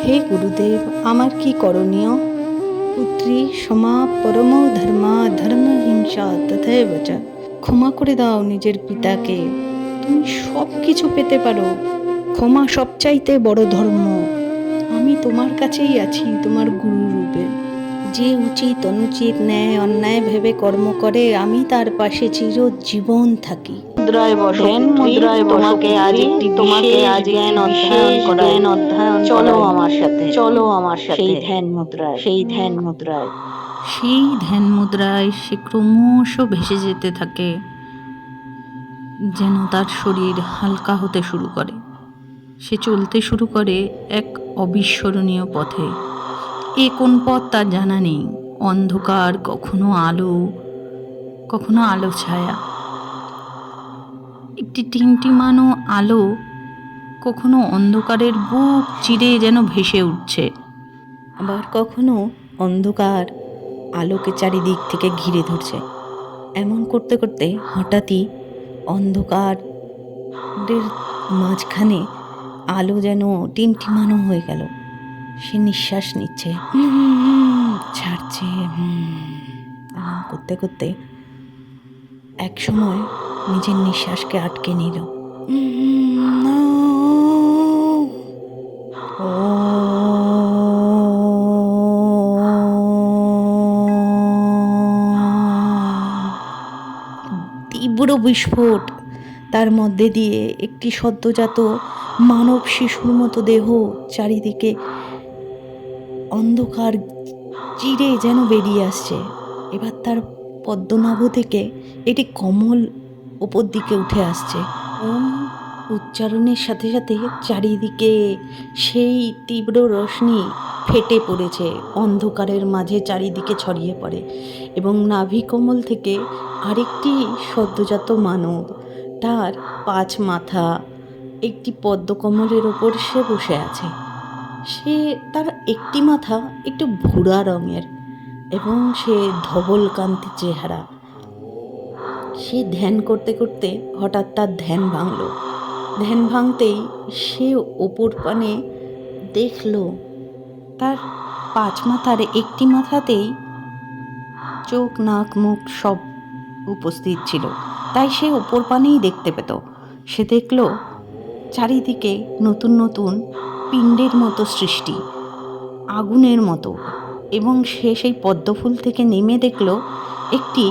হে গুরুদেব, আমার কি করণীয়? পুত্রী সমা পরম ধর্মা ধর্ম হিংসা তথৈব চ। ক্ষমা করে দাও নিজের পিতাকে। তুমি সব কিছু পেতে পারো, ক্ষমা সবচাইতে বড় ধর্ম। আমি তোমার কাছেই আছি, তোমার গুরু রূপে। যে উচিত অনুচিত ন্যায় অন্যায় ভেবে কর্ম করে, আমি তার পাশে চিরজীবন থাকি। মুদ্রায় বসো ধ্যান পুত্রী, মুদ্রায় বসো তোমাকে আজ পুত্রী, একটি তোমাকে বিশেষ আজ জ্ঞান একটি অধ্যয়ন বিশেষ করাই। জ্ঞান অধ্যয়ন চলো করাই। আমার সাথে, চলো আমার সেই সাথে। ধ্যান মুদ্রায়, সেই ধ্যান মুদ্রায়। সেই ধ্যান মুদ্রায় সে ক্রমশ ভেসে যেতে থাকে, যেন তার শরীর হালকা হতে শুরু করে। সে চলতে শুরু করে এক অবিস্মরণীয় পথে। এ কোন পথ তার জানা নেই। অন্ধকার, কখনো আলো, কখনো আলো ছায়া। একটি টিমটিমানো আলো কখনো অন্ধকারের বুক চিরে যেন ভেসে উঠছে, আবার কখনো অন্ধকার আলোকে চারিদিক থেকে ঘিরে ধরছে। এমন করতে করতে হঠাৎই অন্ধকারের মাঝখানে আলো যেন টিমটিমানো হয়ে গেল। সে নিঃশ্বাস নিচ্ছে, ছাড়ছে। এমন করতে করতে এক সময় নিজের নিঃশ্বাসকে আটকে নিল। তীব্র বিস্ফোট, তার মধ্যে দিয়ে একটি সদ্যজাত মানব শিশুর মতো দেহ চারিদিকে অন্ধকার চিরে যেন বেরিয়ে আসছে। এবার তার পদ্মনাভ থেকে একটি কমল ওপর দিকে উঠে আসছে। ওম উচ্চারণের সাথে সাথে চারিদিকে সেই তীব্র রশ্মি ফেটে পড়েছে, অন্ধকারের মাঝে চারিদিকে ছড়িয়ে পড়ে, এবং নাভিকমল থেকে আরেকটি সদ্যজাত মানব, তার 5 মাথা, একটি পদ্মকমলের ওপর সে বসে আছে। সে, তার একটি মাথা একটু ভুরা রঙের এবং সে ধবলকান্তি চেহারা। সে ধ্যান করতে করতে হঠাৎ তার ধ্যান ভাঙল। ধ্যান ভাঙতেই সে ওপর পানে দেখল তার 5 মাথার একটি মাথাতেই চোখ, নাক, মুখ সব উপস্থিত ছিল। তাই সে ওপর পানেই দেখতে পেত। সে দেখল চারিদিকে নতুন নতুন পিণ্ডের মতো সৃষ্টি, আগুনের মতো, এবং সে সেই পদ্মফুল থেকে নেমে দেখল একটি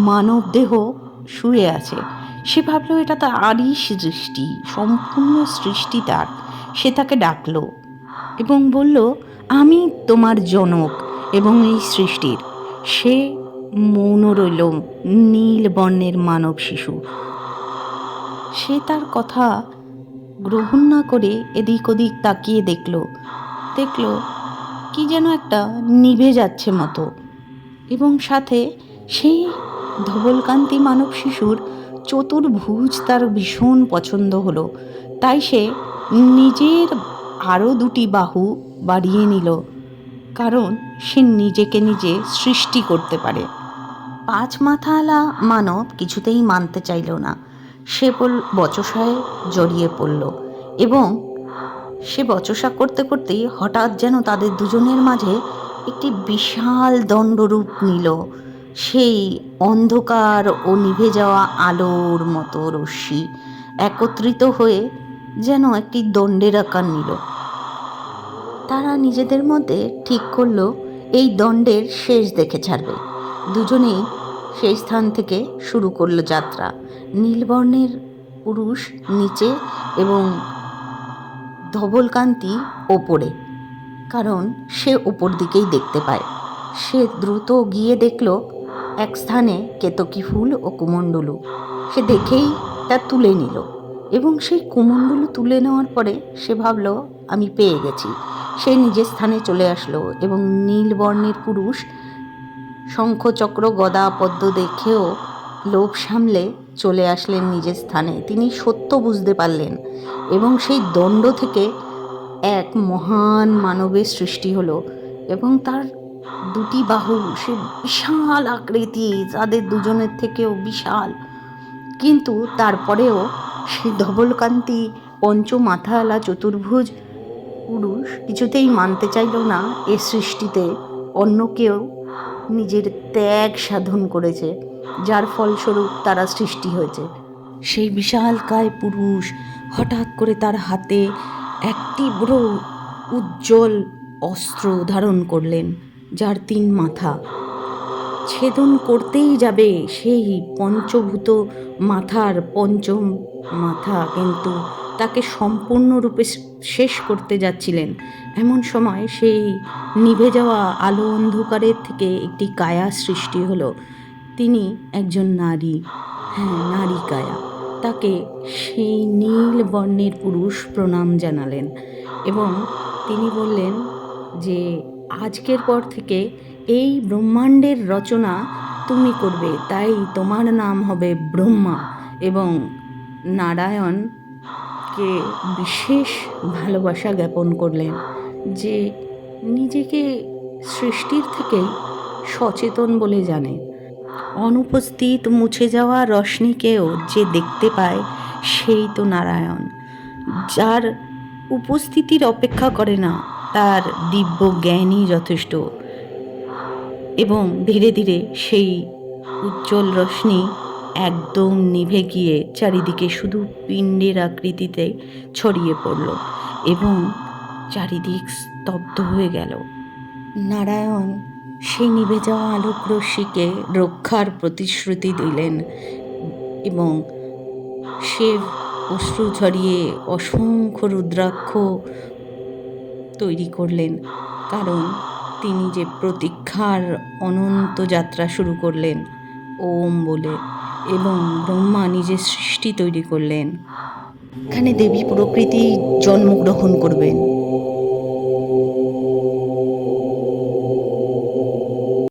মানব দেহ শুয়ে আছে। সে ভাবল এটা তারই সৃষ্টি, সম্পূর্ণ সৃষ্টি তার। সে তাকে ডাকল এবং বলল, আমি তোমার জনক এবং এই সৃষ্টির। সে মৌন রইল, নীল বর্ণের মানব শিশু। সে তার কথা গ্রহণ না করে এদিক ওদিক তাকিয়ে দেখল কি যেন একটা নিভে যাচ্ছে মতো, এবং সাথে সেই ধবলকান্তি মানব শিশুর চতুর্ভুজ তার ভীষণ পছন্দ হলো। তাই সে নিজের আরও 2টি বাহু বাড়িয়ে নিল, কারণ সে নিজেকে নিজে সৃষ্টি করতে পারে। 5 মাথাওয়ালা মানব কিছুতেই মানতে চাইল না। সে বচসায় জড়িয়ে পড়ল, এবং সে বচসা করতে করতেই হঠাৎ যেন তাদের দুজনের মাঝে একটি বিশাল দণ্ডরূপ নিল। সেই অন্ধকার ও নিভে যাওয়া আলোর মতো রশ্মি একত্রিত হয়ে যেন একটি দণ্ডের আকার নিল। তারা নিজেদের মধ্যে ঠিক করলো এই দণ্ডের শেষ দেখে ছাড়বে। দুজনেই সেই স্থান থেকে শুরু করলো যাত্রা। নীলবর্ণের পুরুষ নিচে এবং ধবলকান্তি ওপরে, কারণ সে ওপর দিকেই দেখতে পায়। সে দ্রুত গিয়ে দেখল এক স্থানে কেতকী ফুল ও কুমণ্ডলু। সে দেখেই তা তুলে নিল, এবং সেই কুমণ্ডলু তুলে নেওয়ার পরে সে ভাবল, আমি পেয়ে গেছি। সে নিজের স্থানে চলে আসলো, এবং নীলবর্ণের পুরুষ শঙ্খ, চক্র, গদা, পদ্ম দেখেও লোভ সামলে চলে আসলেন নিজের স্থানে। তিনি সত্য বুঝতে পারলেন, এবং সেই দণ্ড থেকে এক মহান মানবের সৃষ্টি হলো, এবং তার 2টি বাহু, সে বিশাল আকৃতি, তাদের দুজনের থেকেও বিশাল। কিন্তু তারপরেও সে ধবলকান্তি পঞ্চমাথাওয়ালা চতুর্ভুজ পুরুষ কিছুতেই মানতে চাইল না এ সৃষ্টিতে অন্য কেউ নিজের ত্যাগ সাধন করেছে, যার ফলস্বরূপ তারা সৃষ্টি হয়েছে। সেই বিশালকায় পুরুষ হঠাৎ করে তার হাতে একটি বড় উজ্জ্বল অস্ত্র ধারণ করলেন, যার 3 মাথা। ছেদন করতেই যাবে সেই পঞ্চভূত মাথার পঞ্চম মাথা, কিন্তু তাকে সম্পূর্ণরূপে শেষ করতে যাচ্ছিলেন। এমন সময় সেই নিভে যাওয়া আলো অন্ধকারের থেকে একটি কায়া সৃষ্টি হলো। তিনি একজন নারী, হ্যাঁ, নারী কায়া। তাকে সেই নীল বর্ণের পুরুষ প্রণাম জানালেন এবং তিনি বললেন যে আজকের পর থেকে এই ব্রহ্মাণ্ডের রচনা তুমি করবে, তাই তোমার নাম হবে ব্রহ্মা। এবং নারায়ণকে বিশেষ ভালোবাসা জ্ঞাপন করলেন যে নিজেকে সৃষ্টির থেকে সচেতন বলে জানে। অনুপস্থিত মুছে যাওয়া রশ্মিকেও যে দেখতে পায় সেই তো নারায়ণ, যার উপস্থিতির অপেক্ষা করে না, তার দিব্য জ্ঞানই যথেষ্ট। এবং ধীরে ধীরে সেই উজ্জ্বল রশ্মি একদম নিভে গিয়ে চারিদিকে শুধু পিণ্ডের আকৃতিতে ছড়িয়ে পড়ল এবং চারিদিক স্তব্ধ হয়ে গেল। নারায়ণ সেই নিভে যাওয়া আলোক রশ্মিকে রক্ষার প্রতিশ্রুতি দিলেন এবং সে অশ্রু ঝরিয়ে অসংখ্য রুদ্রাক্ষ তৈরি করলেন, কারণ তিনি যে প্রতীক্ষার অনন্ত যাত্রা শুরু করলেন ওম বলে। এবং ব্রহ্মা নিজের সৃষ্টি তৈরি করলেন। এখানে দেবী প্রকৃতি জন্মগ্রহণ করবেন।